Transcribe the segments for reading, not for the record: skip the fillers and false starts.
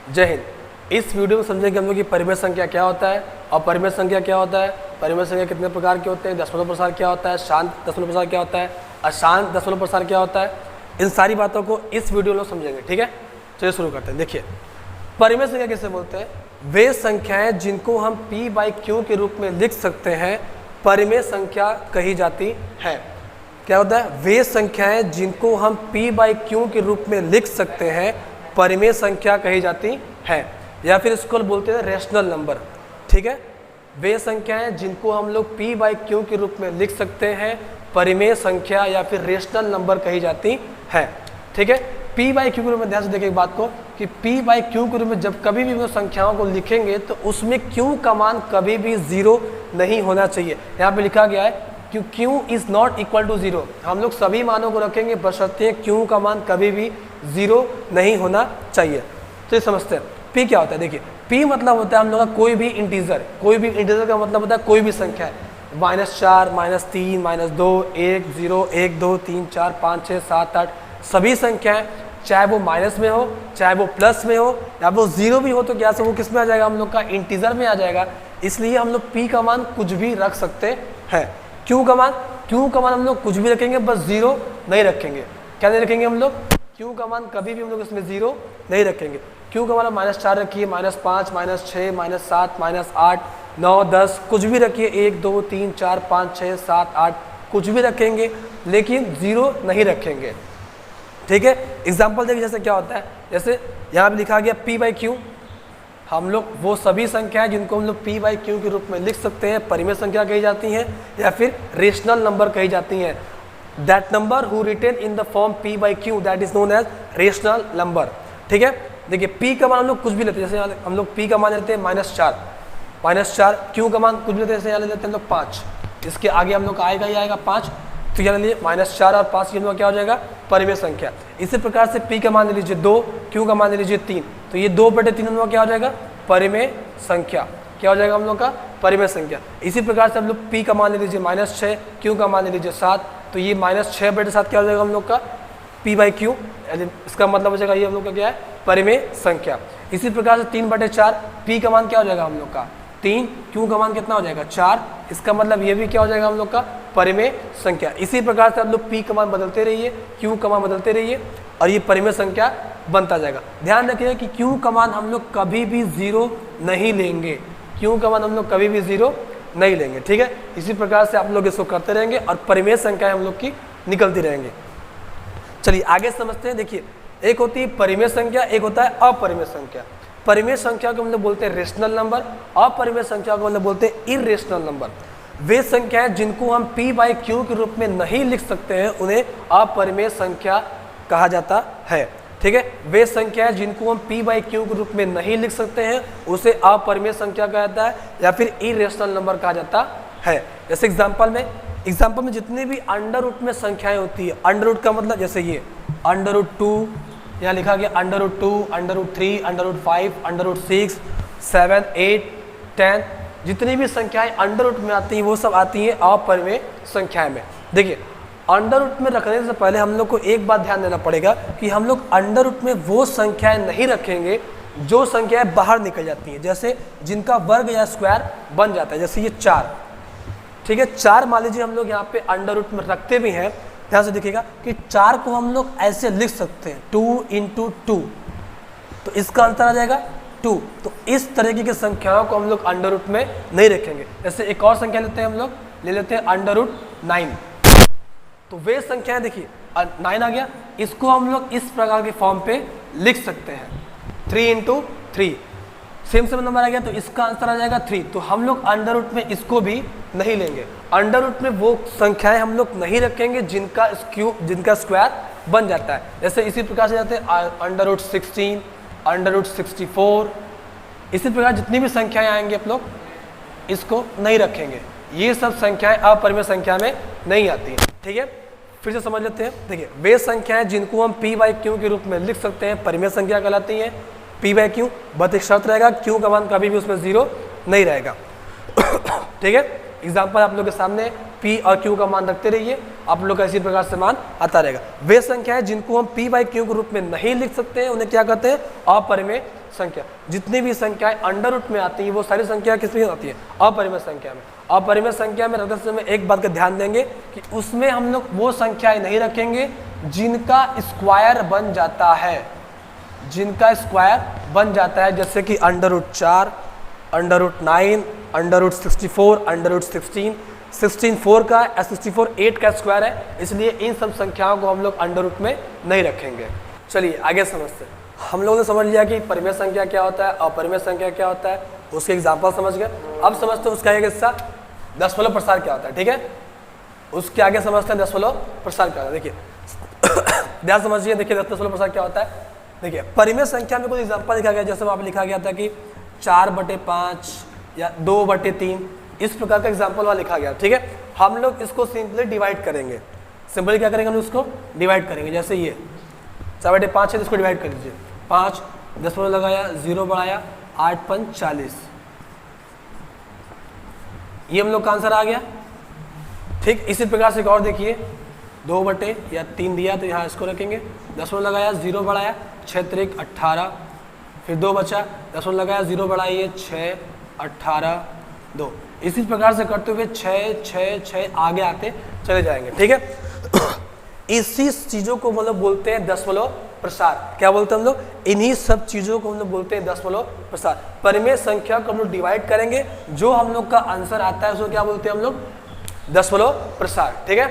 जय हिंद। इस वीडियो में समझेंगे हम लोग कि परिमेय संख्या क्या होता है और परिमेय संख्या क्या होता है, परिमेय संख्या कितने प्रकार के होते हैं, दशमलव प्रसार क्या होता है, शांत दशमलव प्रसार क्या होता है, अशांत दशमलव प्रसार क्या होता है। इन सारी बातों को इस वीडियो में समझेंगे। ठीक है, चलिए शुरू करते हैं। देखिए, परिमेय संख्या किसे बोलते हैं? वे संख्याएं जिनको हम p/q के रूप में लिख सकते हैं परिमेय संख्या कही जाती है। क्या होता है? वे संख्याएं जिनको हम p/q के रूप में लिख सकते हैं परिमेय संख्या कही जाती है, या फिर इसको बोलते हैं रेशनल नंबर। ठीक है, वे संख्याएं जिनको हम लोग p/q के रूप में लिख सकते हैं परिमेय संख्या या फिर रेशनल नंबर कही जाती है। ठीक है, p/q के रूप में ध्यान से देखिए एक बात को कि p/q के रूप में जब कभी भी वो संख्याओं को लिखेंगे तो उसमें q का मान कभी भी 0 नहीं होना चाहिए। यहाँ पे लिखा गया है कि q is not equal to 0। हम लोग सभी मानों को रखेंगे बशर्ते q का मान कभी भी 0 नहीं होना चाहिए। तो ये समझते हैं p क्या होता है। देखिए, p मतलब होता है हम लोग का कोई भी इंटीजर। कोई भी इंटीजर का मतलब होता है कोई भी संख्या है, -4, -3, -2, 1, 0, 1, 2, 3, 4, 5, 6, 7, 8 सभी संख्याएं, चाहे वो माइनस में हो, चाहे वो प्लस में हो, या वो 0 भी हो, तो क्या से वो किस में आ जाएगा? हम लोग का इंटीजर में आ जाएगा। इसलिए हम लोग p का मान कुछ भी रख सकते हैं। q का मान हम लोग कुछ भी रखेंगे, बस 0 नहीं रखेंगे। क्या नहीं रखेंगे हम लोग? q का मान कभी भी हम लोग इसमें 0 नहीं रखेंगे। q का मान -4 रखिए, -5, -6, -7, -8, 9, 10 कुछ भी रखिए, 1, 2, 3, 4, 5, 6, 7, 8 कुछ भी रखेंगे, लेकिन 0 नहीं रखेंगे। ठीक है, एग्जाम्पल देखिए जैसे क्या होता है। जैसे यहाँ पे लिखा गया p/q, हम लोग वो सभी संख्याएं जिनको हम लोग p/q के रूप में लिख सकते हैं परिमेय संख्या कही जाती हैं या फिर रेशनल नंबर कही जाती हैं। That number who written in the form p/q that is known as rational number. ठीक है, देखिए p का मान हम लोग कुछ भी लेते हैं, जैसे हम लोग p का मान लेते हैं -4, q का मान कुछ भी लेते हैं, जैसे यहाँ ले लेते हैं हम लोग 5। इसके आगे हम लोग का आएगा ही आएगा 5, तो यहाँ ले -4 और 5 हम लोग क्या हो जाएगा? परिमेय संख्या। इसी प्रकार से p का मान ले लीजिए 2, q का मान ले लीजिए 3, तो ये 2/3 हम लोग क्या हो जाएगा? परिमेय संख्या। क्या हो जाएगा हम लोग का? परिमेय संख्या। इसी प्रकार से हम लोग p का मान ले लीजिए -6, q का मान ले लीजिए 7, तो ये -6/7 क्या हो जाएगा हम लोग का? p/q। इसका मतलब हो जाएगा ये हम लोग का क्या है? परिमेय संख्या। इसी प्रकार से 3/4 p का मान क्या हो जाएगा हम लोग का? 3, q का मान कितना हो जाएगा? 4। इसका मतलब ये भी क्या हो जाएगा हम लोग का? परिमेय संख्या। इसी प्रकार से हम लोग p का मान बदलते रहिए, q का मान बदलते रहिए, और ये परिमेय संख्या बनता जाएगा। ध्यान रखिए कि q का मान हम लोग कभी भी 0 नहीं लेंगे। q का मान हम लोग कभी भी 0 नहीं लेंगे। ठीक है, इसी प्रकार से आप लोग इसको करते रहेंगे और परिमेय संख्याएं हम लोग की निकलती रहेंगे। चलिए आगे समझते हैं। देखिए, एक होती है परिमेय संख्या, एक होता है अपरिमेय संख्या। परिमेय संख्या को हम लोग बोलते हैं रेशनल नंबर, अपरिमेय संख्या को हम लोग बोलते हैं इररेशनल नंबर। वे संख्याएं जिनको हम p/q के रूप में नहीं लिख सकते हैं उन्हें अपरिमेय संख्या कहा जाता है। ठीक है, वे संख्याएं जिनको हम p/q के रूप में नहीं लिख सकते हैं उसे अपरिमेय संख्या कहा जाता है या फिर इररेशनल नंबर कहा जाता है। जैसे एग्जाम्पल में जितनी भी अंडर रूट में संख्याएं होती है, अंडर रूट का मतलब जैसे ये √2, यहाँ लिखा गया √2, √3, √5, √6, 7, 8, 10 जितनी भी संख्याएं अंडर रूट में आती हैं वो सब आती हैं अपरिमेय संख्याएं में। देखिए, अंडर रूट में रखने से पहले हम लोग को एक बात ध्यान देना पड़ेगा कि हम लोग अंडर रूट में वो संख्याएं नहीं रखेंगे जो संख्याएं बाहर निकल जाती हैं, जैसे जिनका वर्ग या स्क्वायर बन जाता है। जैसे ये 4, ठीक है, 4 मान लीजिए हम लोग यहाँ पे अंडर रूट में रखते भी हैं। ध्यान से देखिएगा कि 4 को हम लोग ऐसे लिख सकते हैं 2 × 2, तो इसका आंसर आ जाएगा 2। तो इस तरीके की संख्याओं को हम लोग अंडर रूट में नहीं रखेंगे। जैसे एक और संख्या लेते हैं, हम लोग ले लेते हैं √9, तो वे संख्याएं देखिए 9 आ गया, इसको हम लोग इस प्रकार के फॉर्म पे लिख सकते हैं 3 × 3, सेम नंबर आ गया, तो इसका आंसर आ जाएगा 3। तो हम लोग अंडर रूट में इसको भी नहीं लेंगे। अंडर रूट में वो संख्याएं हम लोग नहीं रखेंगे जिनका स्क्वायर बन जाता है। जैसे इसी प्रकार से जाते हैं √16, √64, इसी प्रकार जितनी भी संख्याएं आएंगी आप लोग इसको नहीं रखेंगे। ये सब संख्याएं अपरिमेय संख्या में नहीं आती हैं। ठीक है, फिर से समझ लेते हैं। देखिए, वे संख्याएं जिनको हम p/q के रूप में लिख सकते हैं परिमेय संख्या कहलाती हैं। p/q बस एक शर्त रहेगा, q का मान कभी भी उसमें 0 नहीं रहेगा। ठीक है, एग्जाम्पल आप लोग के सामने P और Q का मान रखते रहिए, आप लोग का इसी प्रकार से मान आता रहेगा। वे संख्याएं जिनको हम P/Q के रूप में नहीं लिख सकते हैं उन्हें क्या कहते हैं? अपरिमेय संख्या। जितनी भी संख्याएं अंडर रूट में आती हैं वो सारी संख्या किसमें आती है? अपरिमेय संख्या में। अपरिमेय संख्या में रखते समय एक बात का ध्यान देंगे कि उसमें हम लोग वो संख्याएं नहीं रखेंगे जिनका स्क्वायर बन जाता है, जिनका स्क्वायर बन जाता है, जैसे कि √4, √9, √64, √16, 16 4 का या 64 8 का स्क्वायर है, इसलिए इन सब संख्याओं को हम लोग अंडर रूट में नहीं रखेंगे। चलिए आगे समझते हैं। हम लोगों ने समझ लिया कि परिमेय संख्या क्या होता है, अपरिमेय संख्या क्या होता है, उसके एग्जाम्पल समझ गए। अब समझते हैं उसका एक हिस्सा दशमलव प्रसार क्या होता है। ठीक है, उसके आगे समझते हैं दशमलव प्रसार क्या होता है। देखिए ध्यान समझिए, देखिए दशमलव प्रसार क्या होता है। देखिए परिमेय संख्या में कुछ एग्जाम्पल लिखा गया, जैसे वहाँ पे लिखा गया था कि 4/5 या 2/3, इस प्रकार का एग्जाम्पल वहाँ लिखा गया। ठीक है, हम लोग इसको सिंपली डिवाइड करेंगे। सिंपली क्या करेंगे, हम इसको डिवाइड करेंगे। जैसे ये 4/5 है, इसको डिवाइड कर दीजिए। 5 दशमलव लगाया, 0 बढ़ाया, 8 5 40, ये हम लोग का आंसर आ गया। ठीक, इसी प्रकार से एक और देखिए, 2/3 दिया तो यहाँ इसको रखेंगे, दशमलव लगाया, 0 बढ़ाया, 6 3 18, फिर 2 बचा, दशमलव लगाया, 0 बढ़ाइए, 6 18 2, इसी प्रकार से करते हुए 6 6 6 आगे आते चले जाएंगे। ठीक है, इसी चीज़ों को मतलब बोलते हैं दशमलव प्रसार। क्या बोलते हैं हम लोग? इन्हीं सब चीज़ों को हम लोग बोलते हैं दशमलव प्रसार। परिमेय संख्या को हम लोग डिवाइड करेंगे, जो हम लोग का आंसर आता है उसको क्या बोलते हैं हम लोग? दशमलव प्रसार। ठीक है,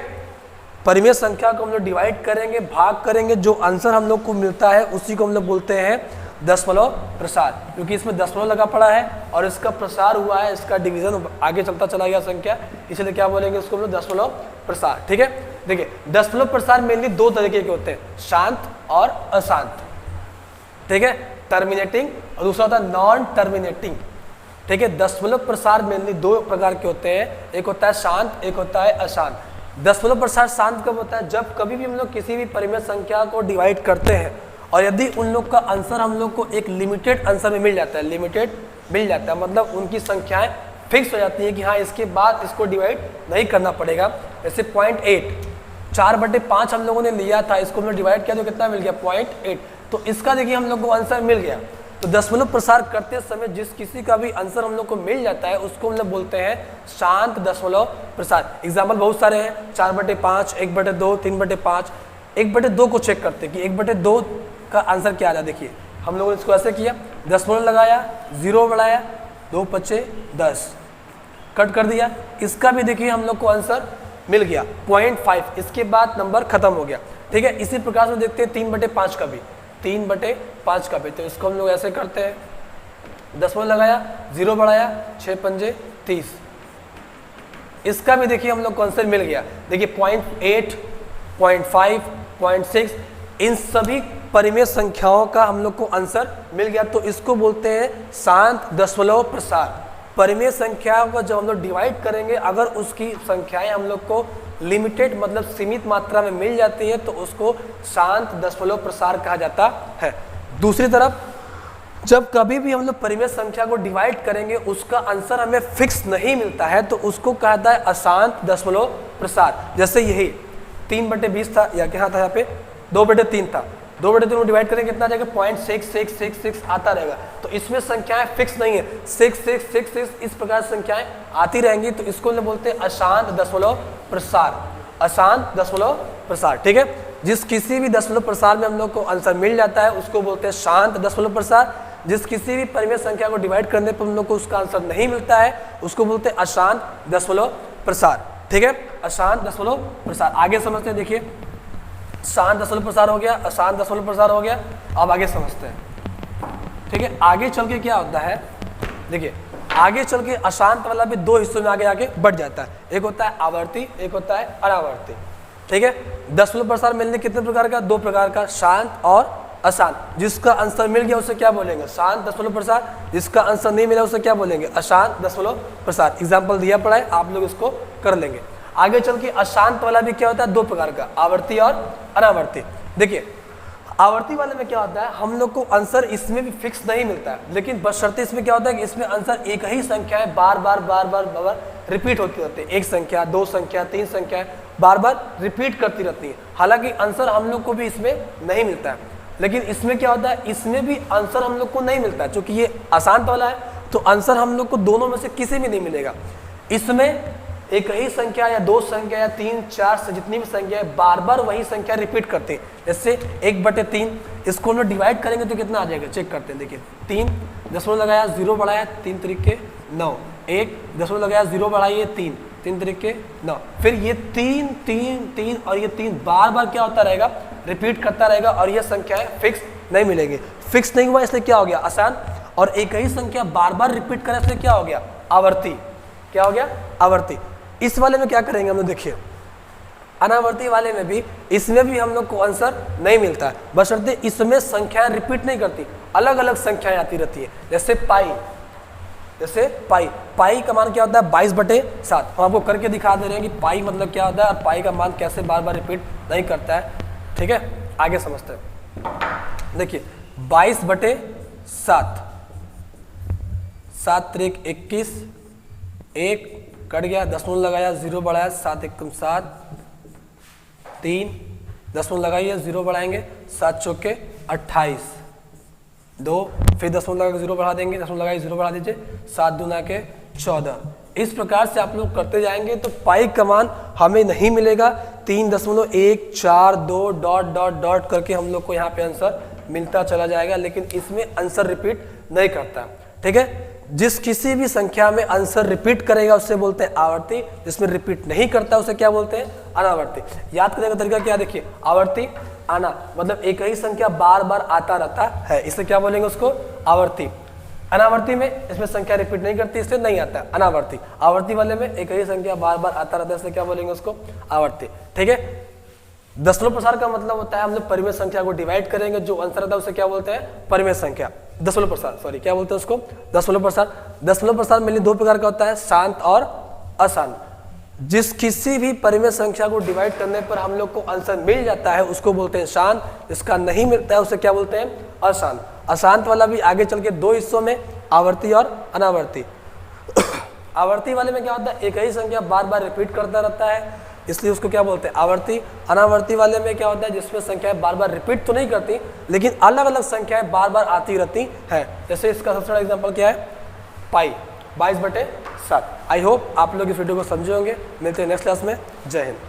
परिमेय संख्या को हम लोग डिवाइड करेंगे, भाग करेंगे, जो आंसर हम लोग को मिलता है उसी को हम लोग बोलते हैं दशमलव प्रसार, क्योंकि इसमें दशमलव लगा पड़ा है और इसका प्रसार हुआ है, इसका डिवीजन आगे चलता चला गया संख्या, इसलिए क्या बोलेंगे उसको हम लोग? दशमलव प्रसार। ठीक है, देखिए दशमलव प्रसार मेनली दो तरीके के होते हैं, शांत और अशांत। ठीक है, टर्मिनेटिंग और दूसरा होता है नॉन टर्मिनेटिंग। ठीक है, दशमलव प्रसार मेनली दो प्रकार के होते हैं, एक होता है शांत, एक होता है अशांत। दशमलव प्रसार शांत कब होता है? जब कभी भी हम लोग किसी भी परिमेय संख्या को डिवाइड करते हैं और यदि उन लोग का आंसर हम लोग को एक लिमिटेड आंसर में मिल जाता है, लिमिटेड मिल जाता है, मतलब उनकी संख्याएं फिक्स हो जाती है कि हाँ इसके बाद इसको डिवाइड नहीं करना पड़ेगा। जैसे 0.8, 4/5 हम लोगों ने लिया था, इसको हमने डिवाइड किया तो कितना मिल गया? 0.8। तो इसका देखिए हम लोग को आंसर मिल गया। तो दशमलव प्रसार करते समय जिस किसी का भी आंसर हम लोग को मिल जाता है उसको हम लोग बोलते हैं शांत दशमलव प्रसार। एग्जाम्पल बहुत सारे हैं, 4/5, 1/2, 3/5। 1/2 को चेक करते हैं कि 1/2 का आंसर क्या आ रहा है। देखिए हम लोगों ने इसको ऐसे किया, दशमलव लगाया, 0 बढ़ाया, 2 5 10, कट कर दिया। इसका भी देखिए हम लोग को आंसर मिल गया 0.5, इसके बाद नंबर खत्म हो गया। ठीक है, इसी प्रकार से देखते हैं 3/5 का भी, 3/5 का भी। तो इसको हम लोग ऐसे करते हैं, दशमलव लगाया, 0 बढ़ाया, 6 5 30, इसका भी देखिए हम लोग को आंसर मिल गया। देखिए 0.8, 0.5, 0.6, इन सभी परिमेय संख्याओं का हम लोग को आंसर मिल गया। तो इसको बोलते हैं शांत दशमलव प्रसार। परिमेय संख्याओं को जब हम लोग डिवाइड करेंगे, अगर उसकी संख्याएं हम लोग को लिमिटेड मतलब सीमित मात्रा में मिल जाती है तो उसको शांत दशमलव प्रसार कहा जाता है। दूसरी तरफ जब कभी भी हम लोग परिमेय संख्या को डिवाइड करेंगे उसका आंसर हमें फिक्स नहीं मिलता है तो उसको कहा जाता है अशांत दशमलव प्रसार। जैसे यही 3/20 था, या क्या था यहाँ पे 2/3 था, 2/3 डिवाइड करेंगे कितना आ जाएगा? 0.6666 आता रहेगा। तो इसमें संख्याएं फिक्स नहीं है, 6666 इस प्रकार संख्याएं आती रहेंगी, तो इसको हम बोलते हैं अशांत दशमलव प्रसार। अशांत दशमलव प्रसार। ठीक है, जिस किसी भी दशमलव प्रसार में हम लोग को आंसर मिल जाता है उसको बोलते हैं शांत दशमलव प्रसार। जिस किसी भी परिमेय संख्या को डिवाइड करने पर हम लोग को उसका आंसर नहीं मिलता है उसको बोलते हैं अशांत दशमलव प्रसार। ठीक है, अशांत दशमलव प्रसार। आगे समझते हैं, देखिए शांत दशमलव प्रसार हो गया, अशांत दशमलव प्रसार हो गया। अब आगे समझते हैं। ठीक है, आगे चल के क्या होता है? देखिए आगे चल के अशांत वाला भी दो हिस्सों में आगे बढ़ जाता है, एक होता है आवर्ती, एक होता है अनावर्ती। ठीक है, दशमलव प्रसार मिलने कितने प्रकार का? 2 प्रकार का, शांत और अशांत। जिसका आंसर मिल गया उसे क्या बोलेंगे? शांत दशमलव प्रसार। जिसका आंसर नहीं मिला उसे क्या बोलेंगे? अशांत दशमलव प्रसार। एग्जाम्पल दिया पड़ा है, आप लोग इसको कर लेंगे। आगे चल के अशांत वाला भी क्या होता है? 2 प्रकार का, आवर्ती और अनावर्ती। देखिए आवर्ती वाले में क्या होता है, हम लोग को आंसर इसमें भी फिक्स नहीं मिलता है, लेकिन बशर्ते इसमें क्या होता है कि इसमें आंसर एक ही संख्या है बार बार रिपीट होती रहती है, एक संख्या, दो संख्या, तीन संख्या बार बार रिपीट करती रहती है। हालांकि आंसर हम लोग को भी इसमें नहीं मिलता है, लेकिन इसमें क्या होता है, इसमें भी आंसर हम लोग को नहीं मिलता है। क्योंकि ये आसान वाला है तो आंसर हम लोग को दोनों में से किसी में नहीं मिलेगा। इसमें एक ही संख्या या दो संख्या या तीन चार से जितनी भी संख्या है बार बार वही संख्या रिपीट करते हैं। जैसे 1/3 इसको हम लोग डिवाइड करेंगे तो कितना आ जाएगा, चेक करते हैं। देखिए 3 दशमलव लगाया, 0 बढ़ाया, 3 तरीके 9, 1 दशमलव लगाया, 0 बढ़ाइए, 3 3 तरीके 9। फिर ये 3 3 3 और ये 3 बार बार क्या होता रहेगा, रिपीट करता रहेगा और ये संख्याएं फिक्स नहीं मिलेंगे। फिक्स नहीं हुआ इसलिए क्या हो गया, आसान। और एक ही संख्या बार बार रिपीट करे इसलिए क्या हो गया, आवर्ती। क्या हो गया, आवर्ती। इस वाले में क्या करेंगे हम लोग, देखिए अनावर्ती वाले में भी, इसमें भी हम लोग को आंसर नहीं मिलता है, बशर्ते इसमें संख्याएं रिपीट नहीं करती, अलग अलग संख्याएं आती रहती है। जैसे पाई, पाई का मान क्या होता है, 22/7। हम आपको करके दिखा दे रहे हैं कि पाई मतलब क्या होता है और पाई का मान कैसे बार बार रिपीट नहीं करता है। ठीक है, आगे समझते हैं। देखिए 22/7, 7 3 21, 1 कट गया, दशमलव लगाया, 0 बढ़ाया, 7 1 7, 3 दशमलव लगाइए, 0 बढ़ाएंगे, 7 चौके 28, 2 फिर दशमलव लगा के 0 बढ़ा देंगे, दशमलव लगाइए, 0 बढ़ा दीजिए, 7 दूना के 14। इस प्रकार से आप लोग करते जाएंगे तो पाई का मान हमें नहीं मिलेगा। 3.142 डॉट डॉट डॉट करके हम लोग को यहाँ पे आंसर मिलता चला जाएगा, लेकिन इसमें आंसर रिपीट नहीं करता। ठीक है, जिस किसी भी संख्या में आंसर रिपीट करेगा उससे बोलते हैं आवर्ती, जिसमें रिपीट नहीं करता उसे क्या बोलते हैं, अनावर्ती। याद करने का तरीका क्या, देखिए आवर्ती आना मतलब एक ही संख्या बार बार आता रहता है, इससे क्या बोलेंगे उसको, आवर्ती। अनावर्ती में इसमें संख्या रिपीट नहीं करती इसलिए नहीं आता है, अनावर्ती। आवर्ती वाले में एक ही संख्या बार बार आता रहता है इसलिए क्या बोलेंगे उसको, आवर्ती। ठीक है, दशमलव प्रसार का मतलब होता है हम लोग परिमेय संख्या को डिवाइड करेंगे, जो आंसर आता है उसे क्या बोलते हैं, परिमेय संख्या। दशमलव प्रसार, सॉरी क्या बोलते हैं उसको, दशमलव प्रसार। दशमलव प्रसार मेनली दो प्रकार का होता है, शांत और अशांत। जिस किसी भी परिमेय संख्या को डिवाइड करने पर हम लोग को आंसर मिल जाता है उसको बोलते हैं शांत, जिसका नहीं मिलता है उसे क्या बोलते हैं, अशांत। अशांत वाला भी आगे चल के दो हिस्सों में, आवर्ती और अनावर्ती। आवर्ती वाले में क्या होता है, एक ही संख्या बार बार रिपीट करता रहता है इसलिए उसको क्या बोलते हैं, आवर्ती। अनावर्ती वाले में क्या होता है, जिसमें संख्याएं बार बार रिपीट तो नहीं करती लेकिन अलग अलग संख्याएं बार बार आती रहती हैं। जैसे इसका सबसे बड़ा एग्जांपल क्या है, पाई 22/7। आई होप आप लोग इस वीडियो को समझे होंगे। मिलते हैं नेक्स्ट क्लास में। जय हिंद।